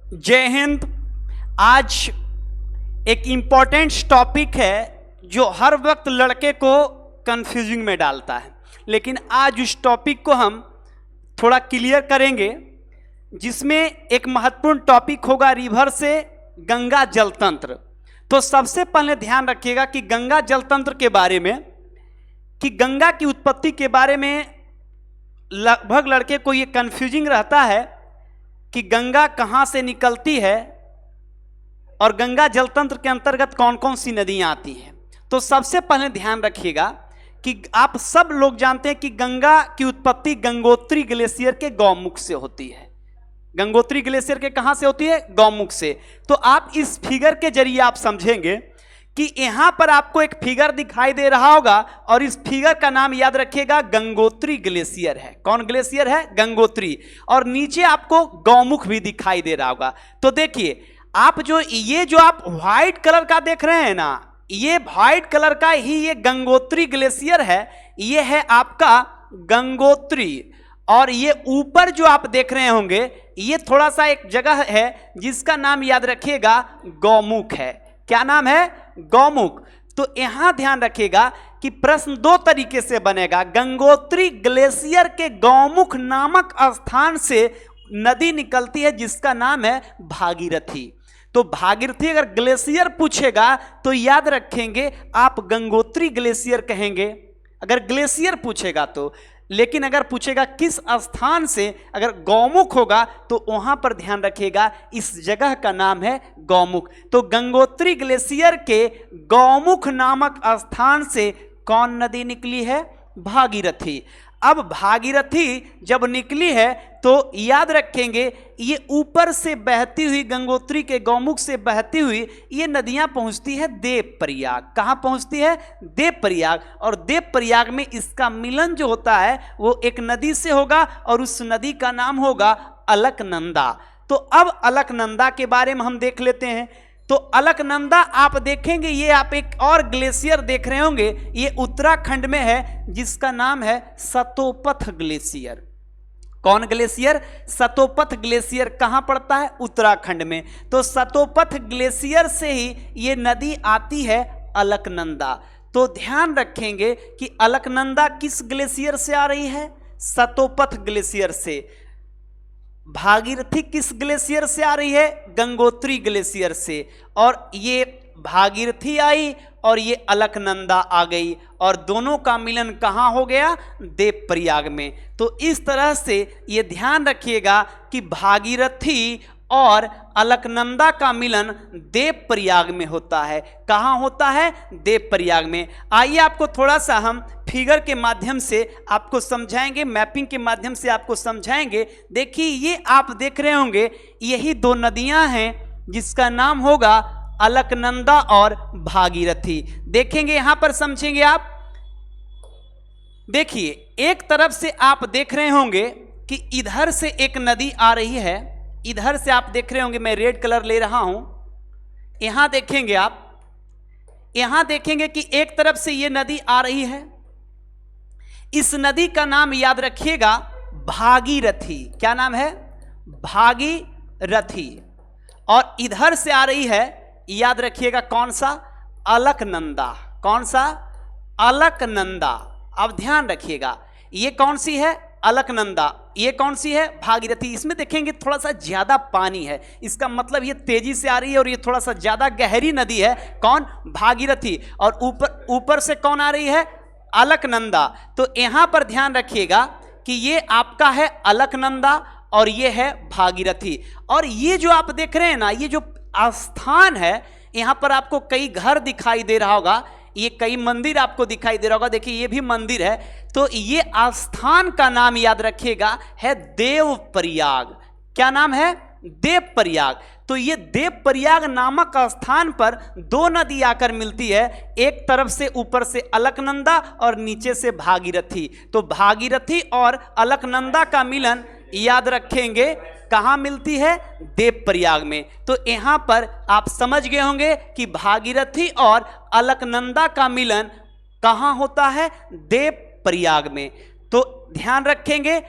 जय हिंद। आज एक इम्पॉर्टेंट टॉपिक है जो हर वक्त लड़के को कंफ्यूजिंग में डालता है, लेकिन आज उस टॉपिक को हम थोड़ा क्लियर करेंगे, जिसमें एक महत्वपूर्ण टॉपिक होगा रिवर से गंगा जल तंत्र। तो सबसे पहले ध्यान रखिएगा कि गंगा जल तंत्र के बारे में, कि गंगा की उत्पत्ति के बारे में लगभग लड़के को ये कंफ्यूजिंग रहता है कि गंगा कहाँ से निकलती है और गंगा जल तंत्र के अंतर्गत कौन कौन सी नदियाँ आती हैं। तो सबसे पहले ध्यान रखिएगा कि आप सब लोग जानते हैं कि गंगा की उत्पत्ति गंगोत्री ग्लेशियर के गौमुख से होती है। गंगोत्री ग्लेशियर के कहाँ से होती है? गौमुख से। तो आप इस फिगर के जरिए आप समझेंगे कि यहाँ पर आपको एक फिगर दिखाई दे रहा होगा और इस फिगर का नाम याद रखिएगा गंगोत्री ग्लेशियर है। कौन ग्लेशियर है? गंगोत्री। और नीचे आपको गौमुख भी दिखाई दे रहा होगा। तो देखिए, आप ये जो आप व्हाइट कलर का देख रहे हैं ना, ये व्हाइट कलर का ही ये गंगोत्री ग्लेशियर है। ये है आपका गंगोत्री। और ये ऊपर जो आप देख रहे होंगे, ये थोड़ा सा एक जगह है जिसका नाम याद रखिएगा गौमुख है। क्या नाम है? गौमुख। तो यहां ध्यान रखिएगा कि प्रश्न दो तरीके से बनेगा। गंगोत्री ग्लेशियर के गौमुख नामक स्थान से नदी निकलती है जिसका नाम है भागीरथी। तो भागीरथी अगर ग्लेशियर पूछेगा तो याद रखेंगे आप गंगोत्री ग्लेशियर कहेंगे, अगर ग्लेशियर पूछेगा तो। लेकिन अगर पूछेगा किस स्थान से, अगर गौमुख होगा तो वहां पर ध्यान रखिएगा इस जगह का नाम है गौमुख। तो गंगोत्री ग्लेशियर के गौमुख नामक स्थान से कौन नदी निकली है? भागीरथी। अब भागीरथी जब निकली है तो याद रखेंगे ये ऊपर से बहती हुई, गंगोत्री के गौमुख से बहती हुई ये नदियां पहुंचती है देवप्रयाग। कहां पहुंचती है? देवप्रयाग। और देवप्रयाग में इसका मिलन जो होता है वो एक नदी से होगा और उस नदी का नाम होगा अलकनंदा। तो अब अलकनंदा के बारे में हम देख लेते हैं। तो अलकनंदा आप देखेंगे, ये आप एक और ग्लेशियर देख रहे होंगे, ये उत्तराखंड में है जिसका नाम है सतोपथ ग्लेशियर। कौन ग्लेशियर? सतोपथ ग्लेशियर। कहां पड़ता है? उत्तराखंड में। तो सतोपथ ग्लेशियर से ही ये नदी आती है अलकनंदा। तो ध्यान रखेंगे कि अलकनंदा किस ग्लेशियर से आ रही है? सतोपथ ग्लेशियर से। भागीरथी किस ग्लेशियर से आ रही है? गंगोत्री ग्लेशियर से। और ये भागीरथी आई और ये अलकनंदा आ गई और दोनों का मिलन कहाँ हो गया? देवप्रयाग में। तो इस तरह से ये ध्यान रखिएगा कि भागीरथी और अलकनंदा का मिलन देवप्रयाग में होता है। कहाँ होता है? देवप्रयाग में। आइए आपको थोड़ा सा हम फिगर के माध्यम से आपको समझाएंगे, मैपिंग के माध्यम से आपको समझाएंगे। देखिए, ये आप देख रहे होंगे यही दो नदियां हैं जिसका नाम होगा अलकनंदा और भागीरथी। देखेंगे यहां पर, समझेंगे आप। देखिए, एक तरफ से आप देख रहे होंगे कि इधर से एक नदी आ रही है, इधर से आप देख रहे होंगे, मैं रेड कलर ले रहा हूं। यहां देखेंगे आप, यहां देखेंगे कि एक तरफ से ये नदी आ रही है। इस नदी का नाम याद रखिएगा भागीरथी। क्या नाम है? भागीरथी। और इधर से आ रही है, याद रखिएगा कौन सा? अलकनंदा। कौन सा? अलकनंदा। अब ध्यान रखिएगा, ये कौन सी है? अलकनंदा। ये कौन सी है? भागीरथी। इसमें देखेंगे थोड़ा सा ज्यादा पानी है, इसका मतलब ये तेजी से आ रही है और ये थोड़ा सा ज्यादा गहरी नदी है। कौन? भागीरथी। और ऊपर से कौन आ रही है? अलकनंदा। तो यहां पर ध्यान रखिएगा कि ये आपका है अलकनंदा और ये है भागीरथी। और ये जो आप देख रहे हैं ना, ये जो स्थान है, यहां पर आपको कई घर दिखाई दे रहा होगा, ये कई मंदिर आपको दिखाई दे रहा होगा। देखिए, ये भी मंदिर है। तो ये स्थान का नाम याद रखिएगा है देवप्रयाग। क्या नाम है? देवप्रयाग। तो ये देवप्रयाग नामक स्थान पर दो नदी आकर मिलती है, एक तरफ से ऊपर से अलकनंदा और नीचे से भागीरथी। तो भागीरथी और अलकनंदा का मिलन याद रखेंगे कहाँ मिलती है? देवप्रयाग में। तो यहां पर आप समझ गए होंगे कि भागीरथी और अलकनंदा का मिलन कहाँ होता है? देवप्रयाग में। तो ध्यान रखेंगे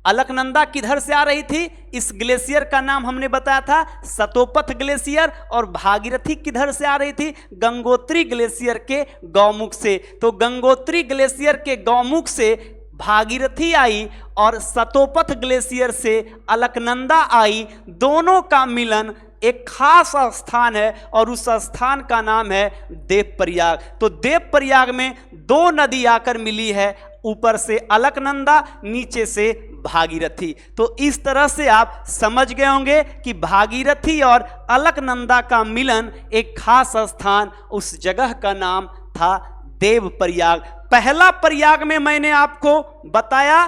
अलकनंदा किधर से आ रही थी? इस ग्लेशियर का नाम हमने बताया था सतोपथ ग्लेशियर। और भागीरथी किधर से आ रही थी? गंगोत्री ग्लेशियर के गौमुख से। तो गंगोत्री ग्लेशियर के गौमुख से भागीरथी आई और सतोपथ ग्लेशियर से अलकनंदा आई। दोनों का मिलन एक खास स्थान है और उस स्थान का नाम है देवप्रयाग। तो देवप्रयाग में दो नदी आकर मिली है, ऊपर से अलकनंदा, नीचे से भागीरथी। तो इस तरह से आप समझ गए होंगे कि भागीरथी और अलकनंदा का मिलन एक खास स्थान, उस जगह का नाम था देवप्रयाग। पहला प्रयाग में मैंने आपको बताया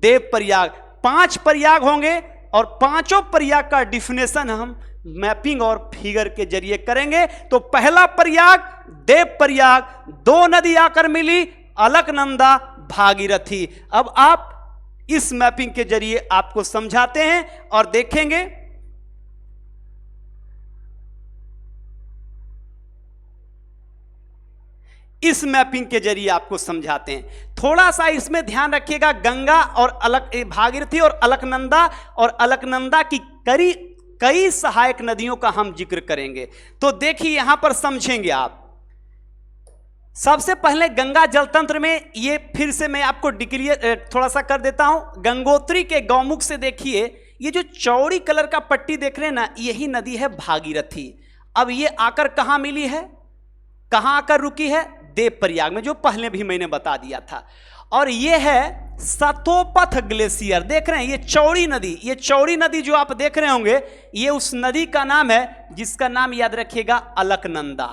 देवप्रयाग। 5 प्रयाग होंगे और पांचों प्रयाग का डिफिनेशन हम मैपिंग और फिगर के जरिए करेंगे। तो पहला प्रयाग देवप्रयाग, दो नदी आकर मिली, अलकनंदा, भागीरथी। अब आप इस मैपिंग के जरिए आपको समझाते हैं और देखेंगे। इस मैपिंग के जरिए आपको समझाते हैं। थोड़ा सा इसमें ध्यान रखिएगा, गंगा और भागीरथी और अलकनंदा की कई सहायक नदियों का हम जिक्र करेंगे। तो देखिए यहां पर समझेंगे आप। सबसे पहले गंगा जल तंत्र में, ये फिर से मैं आपको डिक्लियर थोड़ा सा कर देता हूं। गंगोत्री के गौमुख से देखिए, ये जो चौड़ी कलर का पट्टी देख रहे हैं ना, यही नदी है भागीरथी। अब ये आकर कहां मिली है, कहां आकर रुकी है? देवप्रयाग में, जो पहले भी मैंने बता दिया था। और ये है सतोपथ ग्लेशियर, देख रहे हैं ये चौड़ी नदी। ये चौड़ी नदी जो आप देख रहे होंगे, ये उस नदी का नाम है जिसका नाम याद रखिएगा अलकनंदा।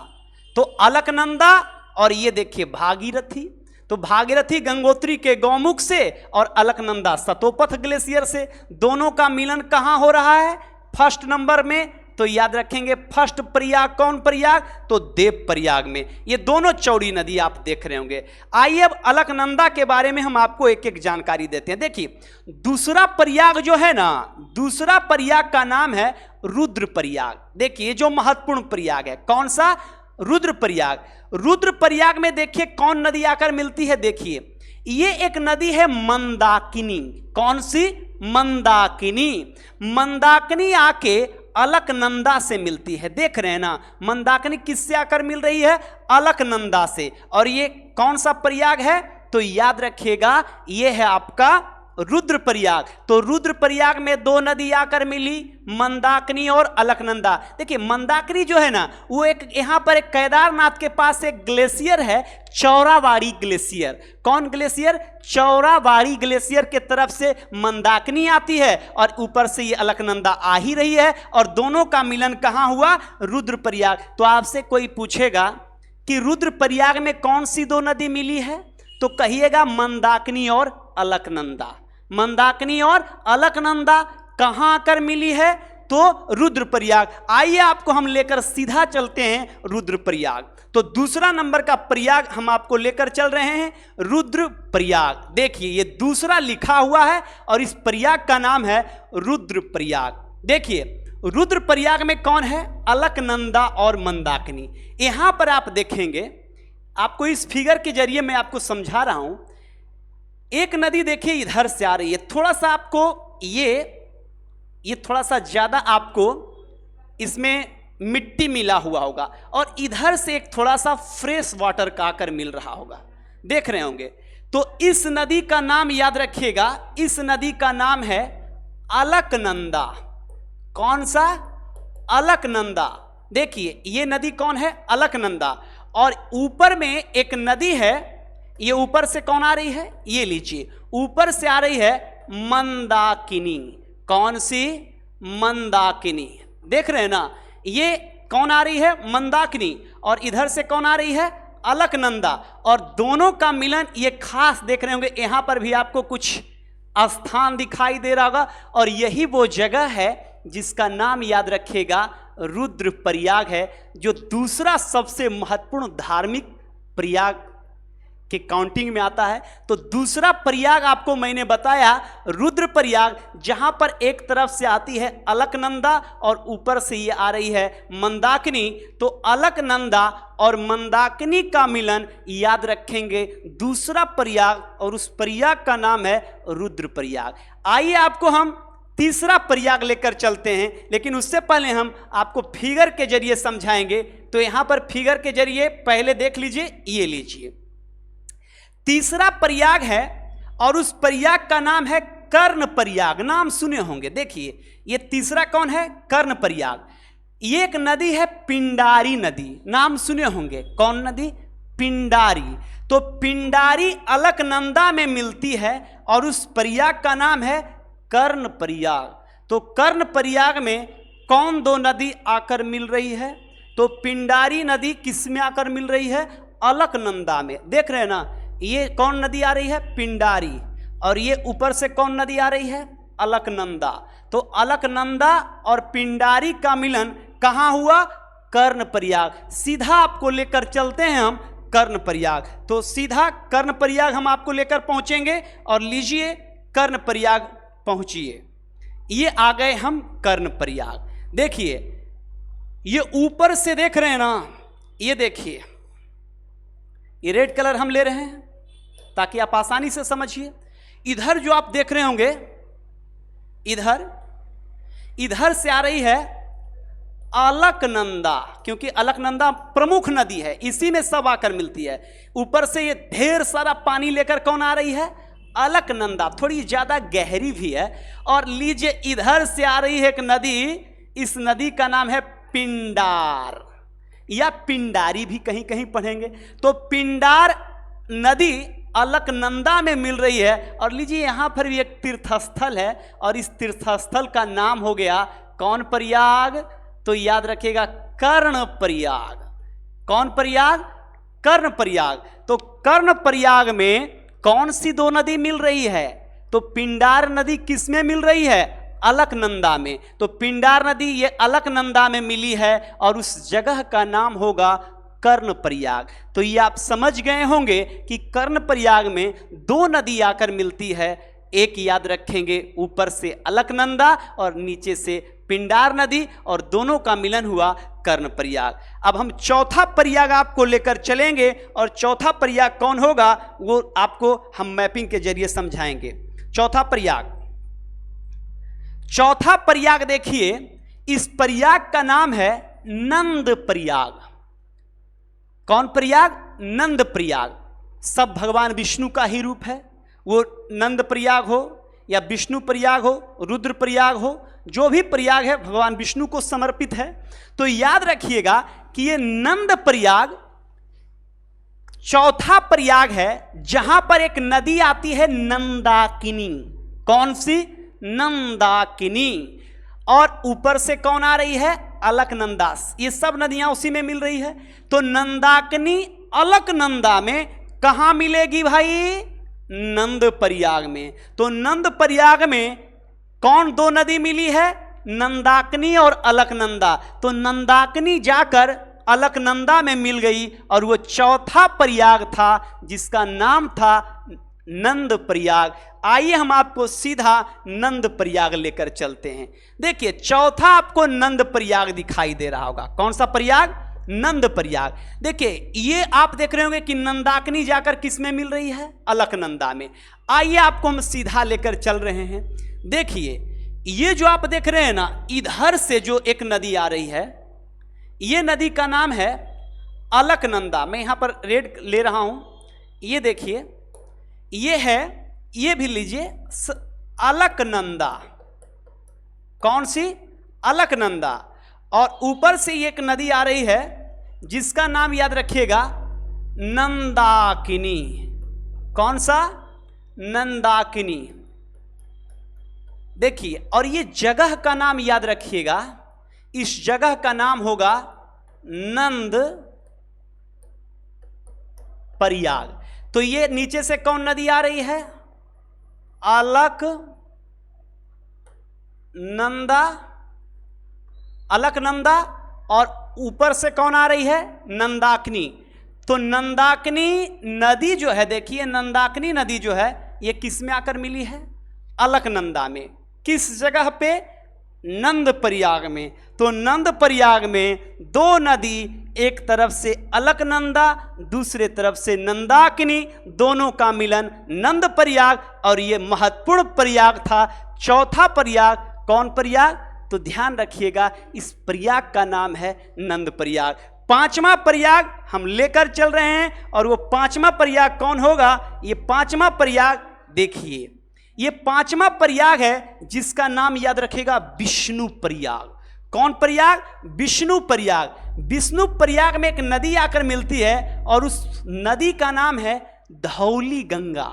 तो अलकनंदा और ये देखिए भागीरथी। तो भागीरथी गंगोत्री के गौमुख से और अलकनंदा सतोपथ ग्लेशियर से। दोनों का मिलन कहां हो रहा है? फर्स्ट नंबर में। तो याद रखेंगे फर्स्ट प्रयाग कौन प्रयाग? तो देवप्रयाग में। ये दोनों चौड़ी नदी आप देख रहे होंगे। आइए अब अलकनंदा के बारे में हम आपको एक एक जानकारी देते हैं। देखिए दूसरा प्रयाग जो है ना, दूसरा प्रयाग का नाम है रुद्रप्रयाग। देखिए जो महत्वपूर्ण प्रयाग है, कौन सा? रुद्रप्रयाग। रुद्रप्रयाग में देखिए कौन नदी आकर मिलती है? देखिए ये एक नदी है मंदाकिनी। कौन सी? मंदाकिनी। मंदाकिनी आके अलकनंदा से मिलती है। देख रहे हैं ना, मंदाकिनी किससे आकर मिल रही है? अलकनंदा से। और ये कौन सा प्रयाग है? तो याद रखिएगा ये है आपका रुद्रप्रयाग। तो रुद्रप्रयाग में दो नदी आकर मिली, मंदाकिनी और अलकनंदा। देखिए मंदाकिनी जो है ना, वो एक यहां पर एक केदारनाथ के पास एक ग्लेशियर है, चौराबाड़ी ग्लेशियर। कौन ग्लेशियर? चौराबाड़ी ग्लेशियर के तरफ से मंदाकिनी आती है और ऊपर से ये अलकनंदा आ ही रही है। और दोनों का मिलन कहां हुआ? रुद्रप्रयाग। तो आपसे कोई पूछेगा कि रुद्रप्रयाग में कौन सी दो नदी मिली है, तो कहिएगा मंदाकिनी और अलकनंदा। मंदाकिनी और अलकनंदा कहां आकर मिली है? तो रुद्रप्रयाग। आइए आपको हम लेकर सीधा चलते हैं रुद्रप्रयाग। तो दूसरा नंबर का प्रयाग हम आपको लेकर चल रहे हैं रुद्रप्रयाग। देखिए ये दूसरा लिखा हुआ है और इस प्रयाग का नाम है रुद्रप्रयाग। देखिए रुद्रप्रयाग में कौन है? अलकनंदा और मंदाकिनी। यहां पर आप देखेंगे, आपको इस फिगर के जरिए मैं आपको समझा रहा हूं। एक नदी देखिए इधर से आ रही है, थोड़ा सा आपको ये थोड़ा सा ज्यादा आपको इसमें मिट्टी मिला हुआ होगा और इधर से एक थोड़ा सा फ्रेश वाटर का आकर मिल रहा होगा, देख रहे होंगे। तो इस नदी का नाम याद रखिएगा, इस नदी का नाम है अलकनंदा। कौन सा? अलकनंदा। देखिए ये नदी कौन है? अलकनंदा। और ऊपर में एक नदी है, ये ऊपर से कौन आ रही है? ये लीजिए ऊपर से आ रही है मंदाकिनी। कौन सी? मंदाकिनी। देख रहे हैं ना, ये कौन आ रही है? मंदाकिनी। और इधर से कौन आ रही है? अलकनंदा। और दोनों का मिलन ये खास देख रहे होंगे, यहां पर भी आपको कुछ स्थान दिखाई दे रहा होगा और यही वो जगह है जिसका नाम याद रखिएगा रुद्रप्रयाग है, जो दूसरा सबसे महत्वपूर्ण धार्मिक प्रयाग के काउंटिंग में आता है। तो दूसरा प्रयाग आपको मैंने बताया रुद्रप्रयाग, जहां पर एक तरफ से आती है अलकनंदा और ऊपर से ये आ रही है मंदाकिनी। तो अलकनंदा और मंदाकिनी का मिलन याद रखेंगे दूसरा प्रयाग, और उस प्रयाग का नाम है रुद्रप्रयाग। आइए आपको हम तीसरा प्रयाग लेकर चलते हैं, लेकिन उससे पहले हम आपको फिगर के जरिए समझाएंगे। तो यहां पर फिगर के जरिए पहले देख लीजिए, ये लीजिए तीसरा प्रयाग है, और उस प्रयाग का नाम है कर्ण प्रयाग। नाम सुने होंगे, देखिए ये तीसरा कौन है, कर्ण प्रयाग। ये एक नदी है पिंडारी नदी, नाम सुने होंगे। कौन नदी, पिंडारी। तो पिंडारी अलकनंदा में मिलती है, और उस प्रयाग का नाम है कर्ण प्रयाग। तो कर्ण प्रयाग में कौन दो नदी आकर मिल रही है, तो पिंडारी नदी किस में आकर मिल रही है, अलकनंदा में। देख रहे हैं ना, ये कौन नदी आ रही है, पिंडारी, और ये ऊपर से कौन नदी आ रही है, अलकनंदा। तो अलकनंदा और पिंडारी का मिलन कहां हुआ, कर्ण प्रयाग। सीधा आपको लेकर चलते हैं हम कर्ण प्रयाग। तो सीधा कर्ण प्रयाग हम आपको लेकर पहुंचेंगे, और लीजिए कर्ण प्रयाग पहुंचिए। ये आ गए हम कर्ण प्रयाग। देखिए ये ऊपर से देख रहे हैं ना, ये देखिए ये रेड कलर हम ले रहे हैं ताकि आप आसानी से समझिए। इधर जो आप देख रहे होंगे, इधर से आ रही है अलकनंदा, क्योंकि अलकनंदा प्रमुख नदी है, इसी में सब आकर मिलती है। ऊपर से ये ढेर सारा पानी लेकर कौन आ रही है, अलकनंदा, थोड़ी ज्यादा गहरी भी है। और लीजिए इधर से आ रही है एक नदी, इस नदी का नाम है पिंडार, या पिंडारी भी कहीं कहीं पढ़ेंगे। तो पिंडार नदी अलकनंदा में मिल रही है। और लीजिए यहां पर भी एक तीर्थस्थल है, और इस तीर्थस्थल का नाम हो गया कौन प्रयाग, तो याद रखिएगा कर्ण प्रयाग। कौन प्रयाग, कर्ण प्रयाग। तो कर्ण प्रयाग में कौन सी दो नदी मिल रही है, तो पिंडार नदी किस में मिल रही है, अलकनंदा में। तो पिंडार नदी ये अलकनंदा में मिली है, और उस जगह का नाम होगा कर्ण प्रयाग। तो ये आप समझ गए होंगे कि कर्ण प्रयाग में दो नदी आकर मिलती है, एक याद रखेंगे ऊपर से अलकनंदा और नीचे से पिंडार नदी, और दोनों का मिलन हुआ कर्ण प्रयाग। अब हम चौथा प्रयाग आपको लेकर चलेंगे, और चौथा प्रयाग कौन होगा वो आपको हम मैपिंग के जरिए समझाएंगे। चौथा प्रयाग देखिए, इस प्रयाग का नाम है नंद प्रयाग। कौन प्रयाग, नंद प्रयाग। सब भगवान विष्णु का ही रूप है, वो नंद प्रयाग हो या विष्णु प्रयाग हो, रुद्र प्रयाग हो, जो भी प्रयाग है भगवान विष्णु को समर्पित है। तो याद रखिएगा कि ये नंद प्रयाग चौथा प्रयाग है, जहां पर एक नदी आती है नंदाकिनी। कौन सी, नंदाकिनी। और ऊपर से कौन आ रही है, अलकनंदा। ये सब नदियां उसी में मिल रही है। तो नंदाकिनी अलकनंदा में कहां मिलेगी भाई, नंद प्रयाग में। तो नंद प्रयाग में कौन दो नदी मिली है, नंदाकिनी और अलकनंदा। तो नंदाकिनी जाकर अलकनंदा में मिल गई, और वो चौथा प्रयाग था जिसका नाम था नंद प्रयाग। आइए हम आपको सीधा नंद प्रयाग लेकर चलते हैं। देखिए चौथा आपको नंद प्रयाग दिखाई दे रहा होगा। कौन सा प्रयाग, नंद प्रयाग। देखिए ये आप देख रहे होंगे कि नंदाकिनी जाकर किस में मिल रही है, अलकनंदा में। आइए आपको हम सीधा लेकर चल रहे हैं। देखिए ये जो आप देख रहे हैं ना, इधर से जो एक नदी आ रही है, ये नदी का नाम है अलकनंदा। मैं यहां पर रेड ले रहा हूं, ये देखिए ये है, ये भी लीजिए अलकनंदा। कौन सी, अलकनंदा। और ऊपर से एक नदी आ रही है जिसका नाम याद रखिएगा नंदाकिनी। कौन सा, नंदाकिनी। देखिए, और ये जगह का नाम याद रखिएगा, इस जगह का नाम होगा नंद प्रयाग। तो ये नीचे से कौन नदी आ रही है, अलकनंदा, और ऊपर से कौन आ रही है, नंदाकिनी। तो नंदाकिनी नदी जो है, देखिए नंदाकिनी नदी जो है ये किस में आकर मिली है? अलकनंदा में। किस जगह पे? नंद प्रयाग में। तो नंद प्रयाग में दो नदी, एक तरफ से अलकनंदा, दूसरे तरफ से नंदाकिनी, दोनों का मिलन नंद प्रयाग, और ये महत्वपूर्ण प्रयाग था। चौथा प्रयाग कौन प्रयाग? तो ध्यान रखिएगा, इस प्रयाग का नाम है नंद प्रयाग। पांचवा प्रयाग हम लेकर चल रहे हैं, और वो पांचवा प्रयाग कौन होगा? ये पांचवा प्रयाग देखिए, ये पांचवा प्रयाग है जिसका नाम याद रखेगा विष्णु प्रयाग। कौन प्रयाग? विष्णु प्रयाग। विष्णु प्रयाग में एक नदी आकर मिलती है, और उस नदी का नाम है धौली गंगा।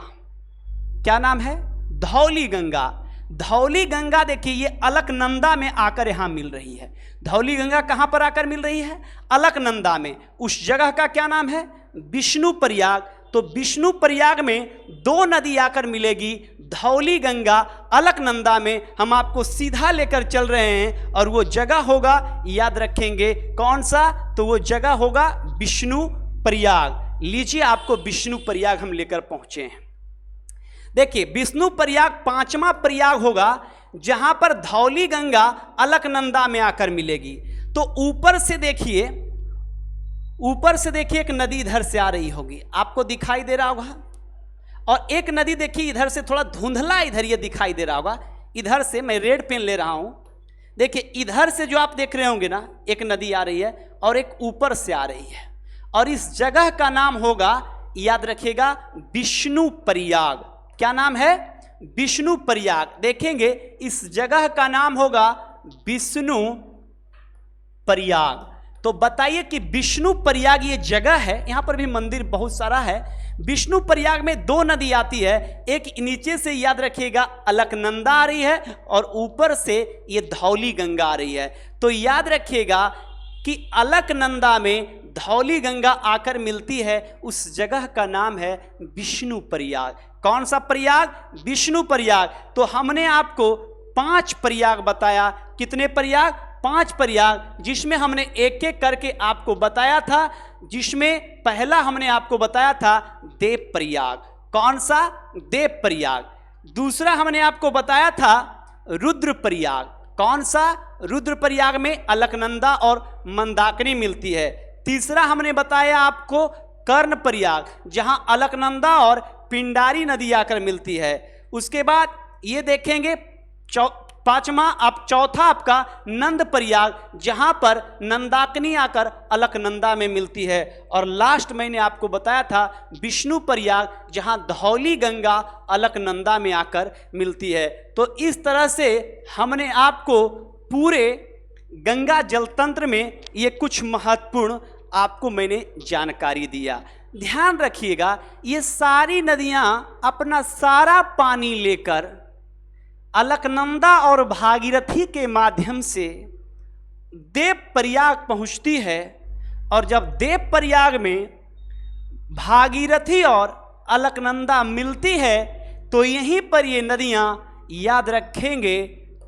क्या नाम है? धौली गंगा। धौली गंगा देखिए ये अलकनंदा में आकर यहां मिल रही है। धौली गंगा कहां पर आकर मिल रही है? अलकनंदा में। उस जगह का क्या नाम है? विष्णु प्रयाग। तो विष्णु प्रयाग में दो नदी आकर मिलेगी, धौली गंगा, अलकनंदा में। हम आपको सीधा लेकर चल रहे हैं, और वो जगह होगा, याद रखेंगे कौन सा? तो वो जगह होगा विष्णु प्रयाग। लीजिए, आपको विष्णु प्रयाग हम लेकर पहुंचे हैं। देखिए, विष्णु प्रयाग पांचवा प्रयाग होगा जहां पर धौली गंगा अलकनंदा में आकर मिलेगी। तो ऊपर से देखिए, ऊपर से देखिए एक नदी इधर से आ रही होगी, आपको दिखाई दे रहा होगा। और एक नदी देखिए इधर से थोड़ा धुंधला इधर ये दिखाई दे रहा होगा। इधर से मैं रेड पेन ले रहा हूं, देखिए इधर से जो आप देख रहे होंगे ना, एक नदी आ रही है और एक ऊपर से आ रही है, और इस जगह का नाम होगा, याद रखिएगा, विष्णु प्रयाग। क्या नाम है? विष्णु प्रयाग। देखेंगे इस जगह का नाम होगा विष्णु प्रयाग। तो बताइए कि विष्णु प्रयाग ये जगह है, यहां पर भी मंदिर बहुत सारा है। विष्णु प्रयाग में दो नदी आती है, एक नीचे से याद रखिएगा अलकनंदा आ रही है, और ऊपर से ये धौली गंगा आ रही है। तो याद रखिएगा कि अलकनंदा में धौली गंगा आकर मिलती है, उस जगह का नाम है विष्णु प्रयाग। कौन सा प्रयाग? विष्णु प्रयाग। तो हमने आपको 5 प्रयाग बताया। कितने प्रयाग? 5 प्रयाग, जिसमें हमने एक एक करके आपको बताया था। जिसमें पहला हमने आपको बताया था देव प्रयाग। कौन सा? देव प्रयाग। दूसरा हमने आपको बताया था रुद्र प्रयाग। कौन सा? रुद्र प्रयाग में अलकनंदा और मंदाकिनी मिलती है। तीसरा हमने बताया आपको कर्ण प्रयाग, जहां अलकनंदा और पिंडारी नदी आकर मिलती है। उसके बाद ये देखेंगे चौथा आपका नंद प्रयाग, जहां पर नंदाकिनी आकर अलकनंदा में मिलती है। और लास्ट मैंने आपको बताया था विष्णु प्रयाग, जहां धौली गंगा अलकनंदा में आकर मिलती है। तो इस तरह से हमने आपको पूरे गंगा जल तंत्र में ये कुछ महत्वपूर्ण आपको मैंने जानकारी दिया। ध्यान रखिएगा, ये सारी नदियां अपना सारा पानी लेकर अलकनंदा और भागीरथी के माध्यम से देव प्रयाग पहुंचती है। और जब देव प्रयाग में भागीरथी और अलकनंदा मिलती है, तो यहीं पर ये नदियां, याद रखेंगे,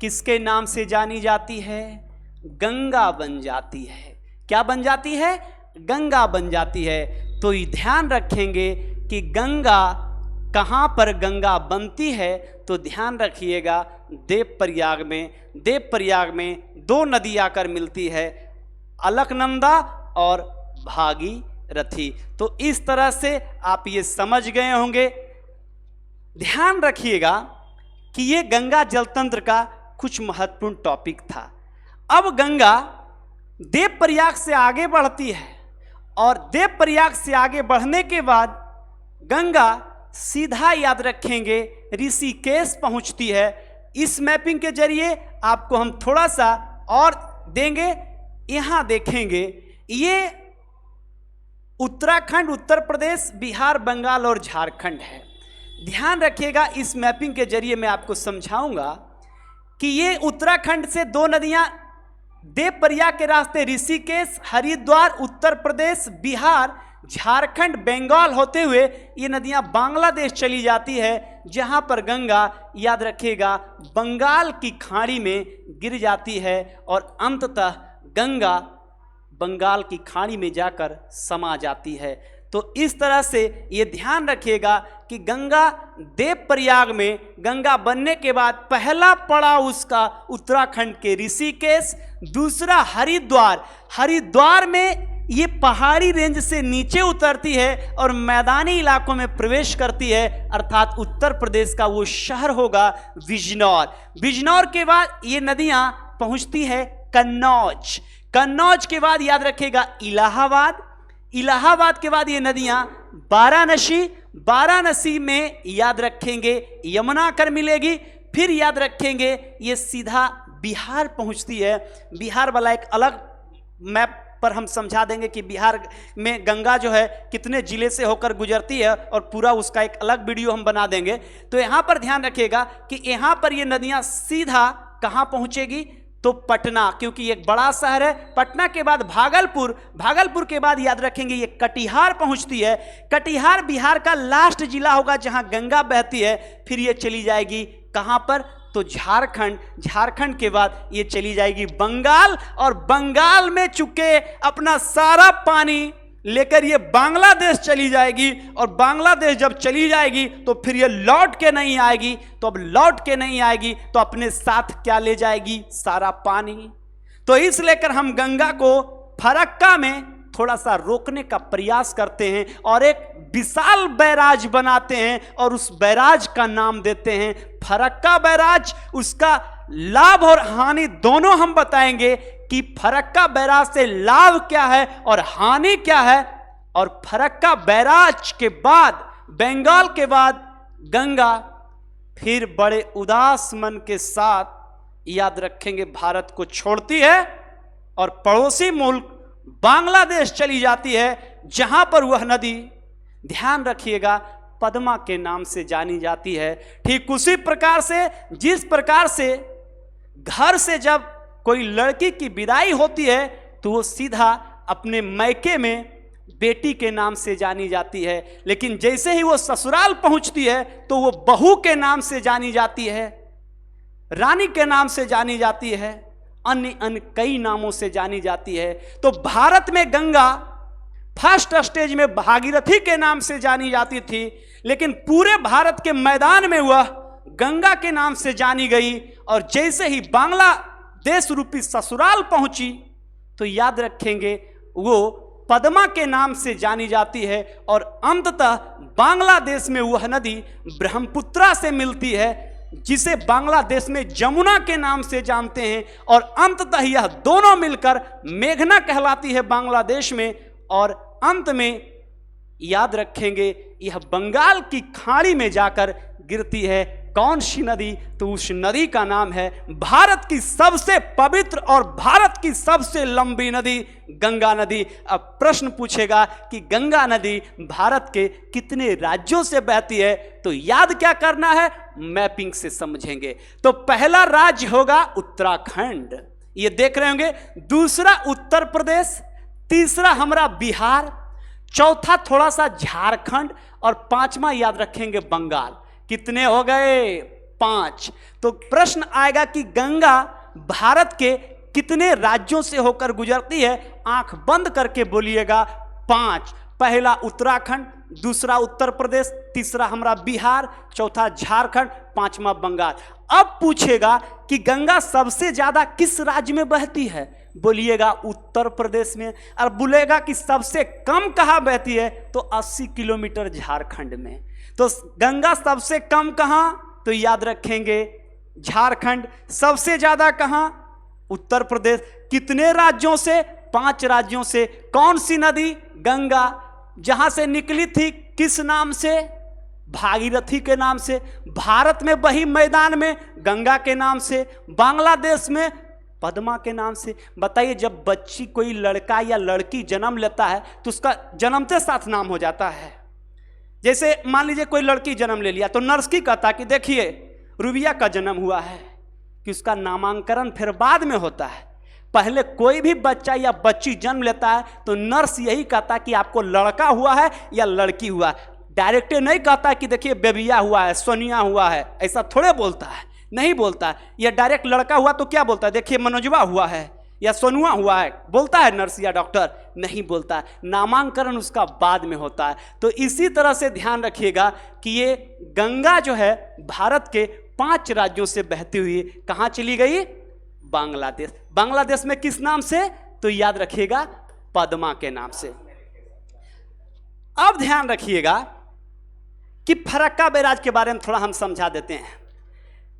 किसके नाम से जानी जाती है? गंगा बन जाती है। क्या बन जाती है? गंगा बन जाती है। तो ये ध्यान रखेंगे कि गंगा कहाँ पर गंगा बनती है, तो ध्यान रखिएगा देव प्रयाग में। देव प्रयाग में दो नदी आकर मिलती है, अलकनंदा और भागीरथी। तो इस तरह से आप ये समझ गए होंगे। ध्यान रखिएगा कि ये गंगा जलतंत्र का कुछ महत्वपूर्ण टॉपिक था। अब गंगा देव प्रयाग से आगे बढ़ती है, और देव प्रयाग से आगे बढ़ने के बाद गंगा सीधा, याद रखेंगे, ऋषिकेश पहुंचती है। इस मैपिंग के जरिए आपको हम थोड़ा सा और देंगे। यहां देखेंगे ये उत्तराखंड, उत्तर प्रदेश, बिहार, बंगाल और झारखंड है। ध्यान रखिएगा, इस मैपिंग के जरिए मैं आपको समझाऊंगा कि ये उत्तराखंड से दो नदियां देव प्रयाग के रास्ते ऋषिकेश, हरिद्वार, उत्तर प्रदेश, बिहार, झारखंड, बंगाल होते हुए ये नदियां बांग्लादेश चली जाती है, जहां पर गंगा, याद रखिएगा, बंगाल की खाड़ी में गिर जाती है और अंततः गंगा बंगाल की खाड़ी में जाकर समा जाती है। तो इस तरह से ये ध्यान रखिएगा कि गंगा देव प्रयाग में गंगा बनने के बाद पहला पड़ाव उसका उत्तराखंड के ऋषिकेश, दूसरा हरिद्वार। हरिद्वार में ये पहाड़ी रेंज से नीचे उतरती है और मैदानी इलाकों में प्रवेश करती है, अर्थात उत्तर प्रदेश का वो शहर होगा बिजनौर। बिजनौर के बाद ये नदियां पहुंचती है कन्नौज। कन्नौज के बाद याद रखिएगा इलाहाबाद। इलाहाबाद के बाद ये नदियां वाराणसी। वाराणसी में याद रखेंगे यमुना कर मिलेगी। फिर याद रखेंगे ये सीधा बिहार पहुंचती है। बिहार वाला एक अलग मैप पर हम समझा देंगे कि बिहार में गंगा जो है कितने जिले से होकर गुजरती है, और पूरा उसका एक अलग वीडियो हम बना देंगे। तो यहाँ पर ध्यान रखिएगा कि यहाँ पर ये नदियाँ सीधा कहाँ पहुँचेगी, तो पटना, क्योंकि एक बड़ा शहर है। पटना के बाद भागलपुर, भागलपुर के बाद याद रखेंगे ये कटिहार पहुँचती है। कटिहार बिहार का लास्ट जिला होगा जहाँ गंगा बहती है। फिर ये चली जाएगी कहाँ पर, तो झारखंड। झारखंड के बाद ये चली जाएगी बंगाल, और बंगाल में चुके अपना सारा पानी लेकर ये बांग्लादेश चली जाएगी। और बांग्लादेश जब चली जाएगी तो फिर ये लौट के नहीं आएगी। तो अब लौट के नहीं आएगी तो अपने साथ क्या ले जाएगी, सारा पानी। तो इस लेकर हम गंगा को फरक्का में थोड़ा सा रोकने का प्रयास करते हैं और एक विशाल बैराज बनाते हैं, और उस बैराज का नाम देते हैं फरक्का बैराज। उसका लाभ और हानि दोनों हम बताएंगे कि फरक्का बैराज से लाभ क्या है और हानि क्या है। और फरक्का बैराज के बाद, बंगाल के बाद गंगा फिर बड़े उदास मन के साथ याद रखेंगे भारत को छोड़ती है और पड़ोसी मुल्क बांग्लादेश चली जाती है, जहां पर वह नदी ध्यान रखिएगा पद्मा के नाम से जानी जाती है। ठीक उसी प्रकार से जिस प्रकार से घर से जब कोई लड़की की विदाई होती है तो वो सीधा अपने मैके में बेटी के नाम से जानी जाती है, लेकिन जैसे ही वो ससुराल पहुंचती है तो वो बहू के नाम से जानी जाती है, रानी के नाम से जानी जाती है, अन्य अन्य कई नामों से जानी जाती है। तो भारत में गंगा फर्स्ट स्टेज में भागीरथी के नाम से जानी जाती थी, लेकिन पूरे भारत के मैदान में वह गंगा के नाम से जानी गई। और जैसे ही बांग्लादेश रूपी ससुराल पहुंची तो याद रखेंगे वो पद्मा के नाम से जानी जाती है, और अंततः बांग्लादेश में वह नदी ब्रह्मपुत्रा से मिलती है, जिसे बांग्लादेश में जमुना के नाम से जानते हैं। और अंततः यह दोनों मिलकर मेघना कहलाती है बांग्लादेश में, और अंत में याद रखेंगे यह बंगाल की खाड़ी में जाकर गिरती है। कौन सी नदी, तो उस नदी का नाम है भारत की सबसे पवित्र और भारत की सबसे लंबी नदी गंगा नदी। अब प्रश्न पूछेगा कि गंगा नदी भारत के कितने राज्यों से बहती है, तो याद क्या करना है, मैपिंग से समझेंगे। तो पहला राज्य होगा उत्तराखंड, ये देख रहे होंगे। दूसरा उत्तर प्रदेश, तीसरा हमारा बिहार, चौथा थोड़ा सा झारखंड, और पांचवा याद रखेंगे बंगाल। कितने हो गए, 5। तो प्रश्न आएगा कि गंगा भारत के कितने राज्यों से होकर गुजरती है, आंख बंद करके बोलिएगा 5। पहला उत्तराखंड, दूसरा उत्तर प्रदेश, तीसरा हमारा बिहार, चौथा झारखंड, पांचवा बंगाल। अब पूछेगा कि गंगा सबसे ज्यादा किस राज्य में बहती है, बोलिएगा उत्तर प्रदेश में। और बोलेगा कि सबसे कम कहाँ बहती है, तो 80 किलोमीटर झारखंड में। तो गंगा सबसे कम कहाँ, तो याद रखेंगे झारखंड। सबसे ज्यादा कहाँ, उत्तर प्रदेश। कितने राज्यों से, 5 राज्यों से। कौन सी नदी, गंगा। जहां से निकली थी किस नाम से, भागीरथी के नाम से। भारत में बही मैदान में गंगा के नाम से, बांग्लादेश में पद्मा के नाम से। बताइए, जब बच्ची कोई लड़का या लड़की जन्म लेता है तो उसका जन्मते साथ नाम हो जाता है। जैसे मान लीजिए कोई लड़की जन्म ले लिया तो नर्स की कहता कि देखिए रूबिया का जन्म हुआ है, कि उसका नामांकन फिर बाद में होता है। पहले कोई भी बच्चा या बच्ची जन्म लेता है तो नर्स यही कहता कि आपको लड़का हुआ है या लड़की हुआ है। डायरेक्ट नहीं कहता कि देखिए बेबिया हुआ है, सोनिया हुआ है, ऐसा थोड़े बोलता है, नहीं बोलता है। या डायरेक्ट लड़का हुआ तो क्या बोलता है, देखिए मनोजवा हुआ है, या सोनुआ हुआ है, बोलता है नर्स या डॉक्टर? नहीं बोलता है, नामांकन उसका बाद में होता है। तो इसी तरह से ध्यान रखिएगा कि ये गंगा जो है भारत के 5 राज्यों से बहती हुई कहाँ चली गई? बांग्लादेश। बांग्लादेश में किस नाम से? तो याद रखिएगा, पद्मा के नाम से। अब ध्यान रखिएगा कि फरक्का बैराज के बारे में थोड़ा हम समझा देते हैं।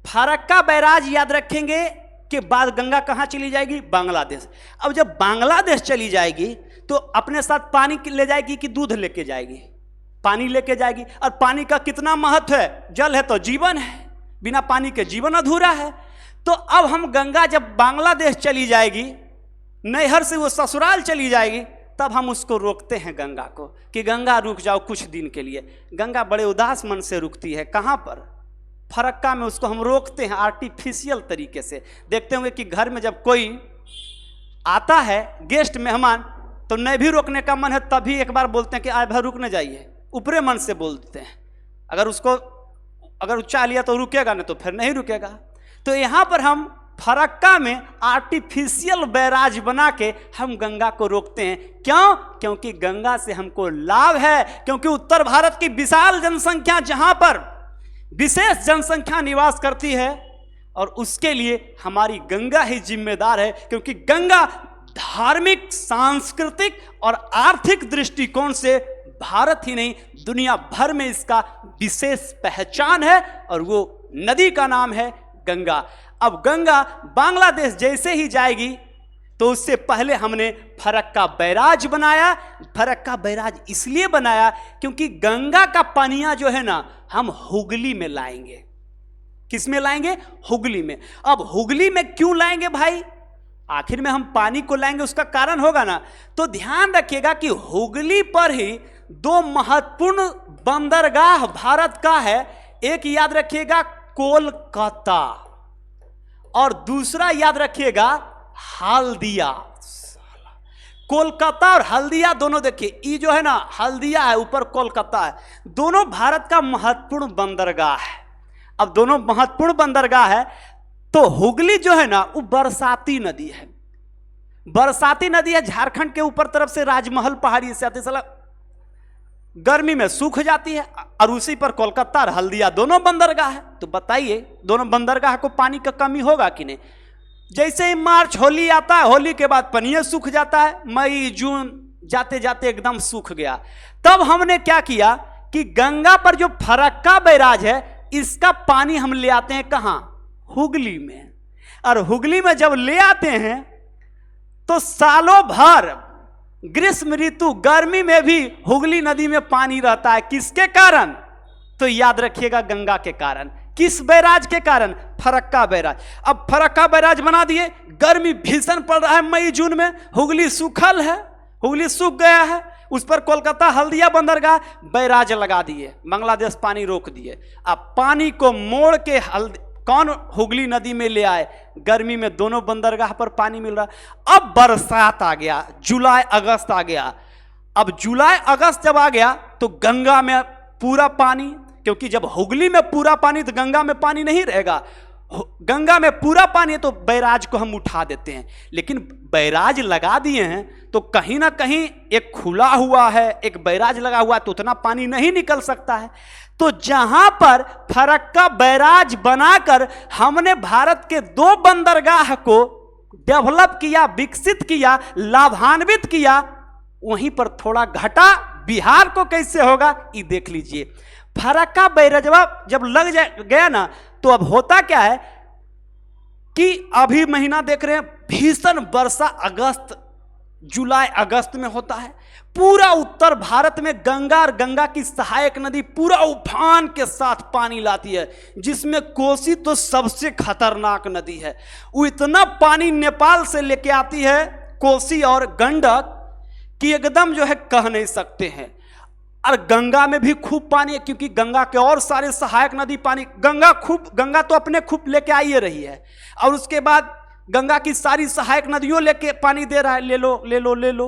फरक्का बैराज याद रखेंगे के बाद गंगा कहाँ चली जाएगी? बांग्लादेश। अब जब बांग्लादेश चली जाएगी तो अपने साथ पानी ले जाएगी कि दूध लेके जाएगी? पानी लेके जाएगी। और पानी का कितना महत्व है? जल है तो जीवन है, बिना पानी के जीवन अधूरा है। तो अब हम गंगा जब बांग्लादेश चली जाएगी, नैहर से वो ससुराल चली जाएगी, तब हम उसको रोकते हैं गंगा को कि गंगा रुक जाओ कुछ दिन के लिए। गंगा बड़े उदास मन से रुकती है। कहाँ पर? फरक्का में उसको हम रोकते हैं आर्टिफिशियल तरीके से। देखते होंगे कि घर में जब कोई आता है गेस्ट मेहमान, तो नहीं भी रोकने का मन है तभी एक बार बोलते हैं कि आए भाई रुक न जाइए, ऊपरे मन से बोलते हैं। अगर चाह लिया तो रुकेगा, नहीं तो फिर नहीं रुकेगा। तो यहाँ पर हम फरक्का में आर्टिफिशियल बैराज बना के हम गंगा को रोकते हैं। क्यों? क्योंकि गंगा से हमको लाभ है, क्योंकि उत्तर भारत की विशाल जनसंख्या जहाँ पर विशेष जनसंख्या निवास करती है, और उसके लिए हमारी गंगा ही जिम्मेदार है। क्योंकि गंगा धार्मिक, सांस्कृतिक और आर्थिक दृष्टिकोण से भारत ही नहीं दुनिया भर में इसका विशेष पहचान है, और वो नदी का नाम है गंगा। अब गंगा बांग्लादेश जैसे ही जाएगी तो उससे पहले हमने फरक्का बैराज बनाया। फरक्का बैराज इसलिए बनाया क्योंकि गंगा का पानिया जो है ना हम हुगली में लाएंगे। किस में लाएंगे? हुगली में। अब हुगली में क्यों लाएंगे भाई? आखिर में हम पानी को लाएंगे, उसका कारण होगा ना। तो ध्यान रखिएगा कि हुगली पर ही 2 महत्वपूर्ण बंदरगाह भारत का है। एक याद रखिएगा कोलकाता, और दूसरा याद रखिएगा हल्दिया। कोलकाता और हल्दिया दोनों देखिए, ये जो है ना हल्दिया है, ऊपर कोलकाता है, दोनों भारत का महत्वपूर्ण बंदरगाह है। अब दोनों महत्वपूर्ण बंदरगाह है तो हुगली जो है ना वो बरसाती नदी है। बरसाती नदी है, झारखंड के ऊपर तरफ से राजमहल पहाड़ी से आती, साला गर्मी में सूख जाती है, और उसी पर कोलकाता और हल्दिया दोनों बंदरगाह है। तो बताइए दोनों बंदरगाह को पानी का कमी होगा कि नहीं? जैसे ही मार्च होली आता है, होली के बाद पनिया सूख जाता है, मई जून जाते जाते एकदम सूख गया। तब हमने क्या किया कि गंगा पर जो फरक्का बैराज है इसका पानी हम ले आते हैं कहाँ? हुगली में। और हुगली में जब ले आते हैं तो सालों भर ग्रीष्म ऋतु गर्मी में भी हुगली नदी में पानी रहता है। किसके कारण? तो याद रखिएगा गंगा के कारण। किस बैराज के कारण? फरक्का बैराज। अब फरक्का बैराज बना दिए, गर्मी भीषण पड़ रहा है मई जून में, हुगली सूखल है, हुगली सूख गया है, उस पर कोलकाता हल्दिया बंदरगाह बैराज लगा दिए, बांग्लादेश पानी रोक दिए। अब पानी को मोड़ के कौन हुगली नदी में ले आए? गर्मी में दोनों बंदरगाह पर पानी मिल रहा। अब बरसात आ गया, जुलाई अगस्त आ गया। अब जुलाई अगस्त जब आ गया तो गंगा में पूरा पानी, क्योंकि जब हुगली में पूरा पानी तो गंगा में पानी नहीं रहेगा। गंगा में पूरा पानी है तो बैराज को हम उठा देते हैं। लेकिन बैराज लगा दिए हैं तो कहीं ना कहीं एक खुला हुआ है, एक बैराज लगा हुआ है, तो उतना पानी नहीं निकल सकता है। तो जहां पर फरक्का बैराज बनाकर हमने भारत के 2 बंदरगाह को डेवलप किया, विकसित किया, लाभान्वित किया, वहीं पर थोड़ा घटा। बिहार को कैसे होगा ये देख लीजिए। फरक्का बैराजवा जब लग गया ना तो अब होता क्या है कि अभी महीना देख रहे हैं भीषण वर्षा अगस्त जुलाई अगस्त में होता है। पूरा उत्तर भारत में गंगा और गंगा की सहायक नदी पूरा उफान के साथ पानी लाती है, जिसमें कोसी तो सबसे खतरनाक नदी है। वो इतना पानी नेपाल से लेके आती है कोसी और गंडक कि एकदम जो है कह नहीं सकते हैं। और गंगा में भी खूब पानी है, क्योंकि गंगा के और सारे सहायक नदी पानी, गंगा तो अपने खूब लेके आई रही है, और उसके बाद गंगा की सारी सहायक नदियों लेके पानी दे रहा है, ले लो ले लो ले लो।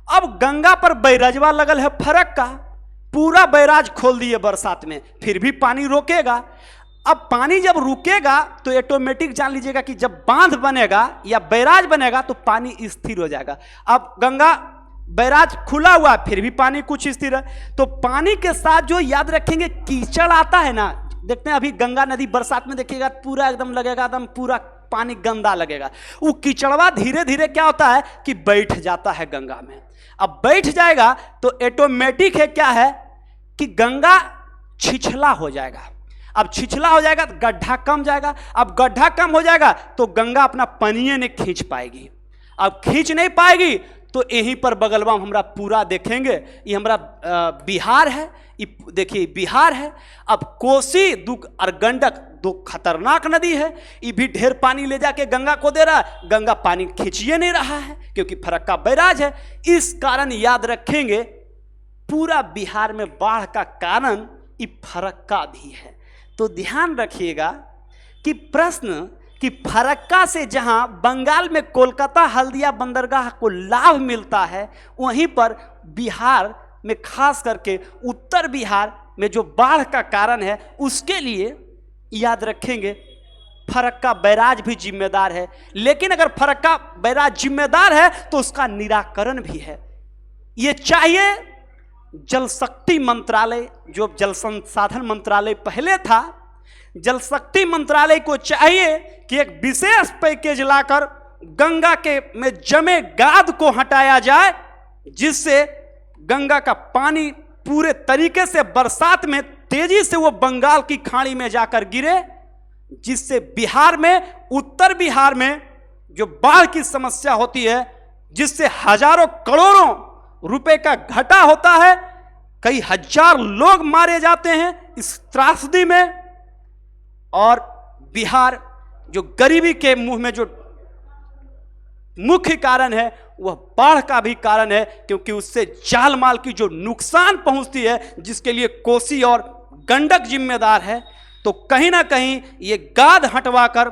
अब गंगा पर बैराजवा लगल है फरक्का, पूरा बैराज खोल दिए बरसात में, फिर भी पानी रोकेगा। अब पानी जब रुकेगा तो ऑटोमेटिक जान लीजिएगा कि जब बांध बनेगा या बैराज बनेगा तो पानी स्थिर हो जाएगा। अब गंगा बैराज खुला हुआ फिर भी पानी कुछ स्थिर है, तो पानी के साथ जो याद रखेंगे कीचड़ आता है ना, देखते हैं अभी गंगा नदी बरसात में देखिएगा पूरा एकदम लगेगा, एकदम पूरा पानी गंदा लगेगा। वो कीचड़वा धीरे धीरे क्या होता है कि बैठ जाता है गंगा में। अब बैठ जाएगा तो ऑटोमेटिक है क्या है कि गंगा छिछला हो जाएगा। अब छिछला हो जाएगा तो गड्ढा कम जाएगा। अब गड्ढा कम हो जाएगा तो गंगा अपना पनिये नहीं खींच पाएगी। अब खींच नहीं पाएगी तो यहीं पर बगलवा हमरा पूरा देखेंगे, ये हमरा बिहार है, ये देखिए बिहार है। अब कोसी और गंडक दो खतरनाक नदी है, ये भी ढेर पानी ले जाके गंगा को दे रहा है, गंगा पानी खींचिए नहीं रहा है क्योंकि फरक्का बैराज है। इस कारण याद रखेंगे पूरा बिहार में बाढ़ का कारण ये फरक्का भी है। तो ध्यान रखिएगा कि प्रश्न कि फरक्का से जहां बंगाल में कोलकाता हल्दिया बंदरगाह को लाभ मिलता है, वहीं पर बिहार में खास करके उत्तर बिहार में जो बाढ़ का कारण है उसके लिए याद रखेंगे फरक्का बैराज भी जिम्मेदार है। लेकिन अगर फरक्का बैराज जिम्मेदार है तो उसका निराकरण भी है। ये चाहिए जल शक्ति मंत्रालय, जो जल संसाधन मंत्रालय पहले था, जल शक्ति मंत्रालय को चाहिए कि एक विशेष पैकेज लाकर गंगा के में जमे गाद को हटाया जाए, जिससे गंगा का पानी पूरे तरीके से बरसात में तेजी से वो बंगाल की खाड़ी में जाकर गिरे, जिससे बिहार में, उत्तर बिहार में जो बाढ़ की समस्या होती है, जिससे हजारों करोड़ों रुपए का घाटा होता है, कई हजार लोग मारे जाते हैं इस त्रासदी में, और बिहार जो गरीबी के मुंह में जो मुख्य कारण है वह बाढ़ का भी कारण है, क्योंकि उससे जान माल की जो नुकसान पहुंचती है, जिसके लिए कोसी और गंडक जिम्मेदार है। तो कहीं ना कहीं ये गाद हटवाकर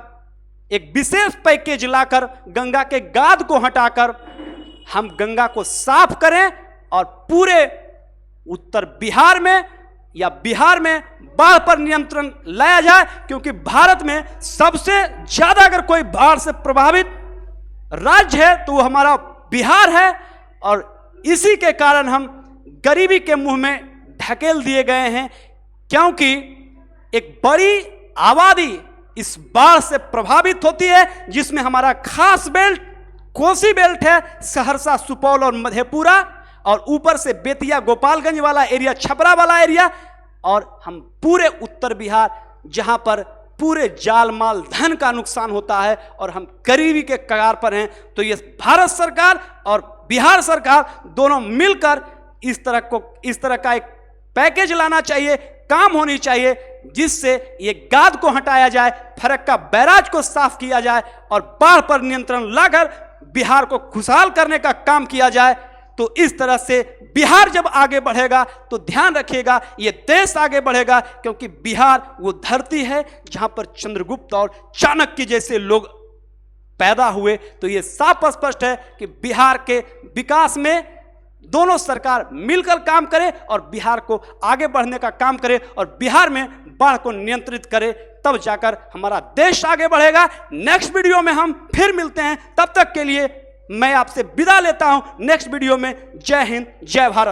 एक विशेष पैकेज लाकर गंगा के गाद को हटाकर हम गंगा को साफ करें और पूरे उत्तर बिहार में या बिहार में बाढ़ पर नियंत्रण लाया जाए, क्योंकि भारत में सबसे ज्यादा अगर कोई बाढ़ से प्रभावित राज्य है तो वो हमारा बिहार है, और इसी के कारण हम गरीबी के मुंह में ढकेल दिए गए हैं, क्योंकि एक बड़ी आबादी इस बाढ़ से प्रभावित होती है, जिसमें हमारा खास बेल्ट कोसी बेल्ट है, सहरसा, सुपौल और मधेपुरा, और ऊपर से बेतिया, गोपालगंज वाला एरिया, छपरा वाला एरिया, और हम पूरे उत्तर बिहार जहां पर पूरे जाल माल धन का नुकसान होता है और हम गरीबी के कगार पर हैं। तो ये भारत सरकार और बिहार सरकार दोनों मिलकर इस तरह का एक पैकेज लाना चाहिए, काम होनी चाहिए, जिससे ये गाद को हटाया जाए, फरक्का बैराज को साफ किया जाए और बाढ़ पर नियंत्रण लाकर बिहार को खुशहाल करने का काम किया जाए। तो इस तरह से बिहार जब आगे बढ़ेगा तो ध्यान रखिएगा ये देश आगे बढ़ेगा, क्योंकि बिहार वो धरती है जहां पर चंद्रगुप्त और चाणक्य जैसे लोग पैदा हुए। तो ये साफ स्पष्ट है कि बिहार के विकास में दोनों सरकार मिलकर काम करे और बिहार को आगे बढ़ने का काम करे और बिहार में बाढ़ को नियंत्रित करे, तब जाकर हमारा देश आगे बढ़ेगा। नेक्स्ट वीडियो में हम फिर मिलते हैं, तब तक के लिए मैं आपसे विदा लेता हूं। नेक्स्ट वीडियो में जय हिंद, जय भारत।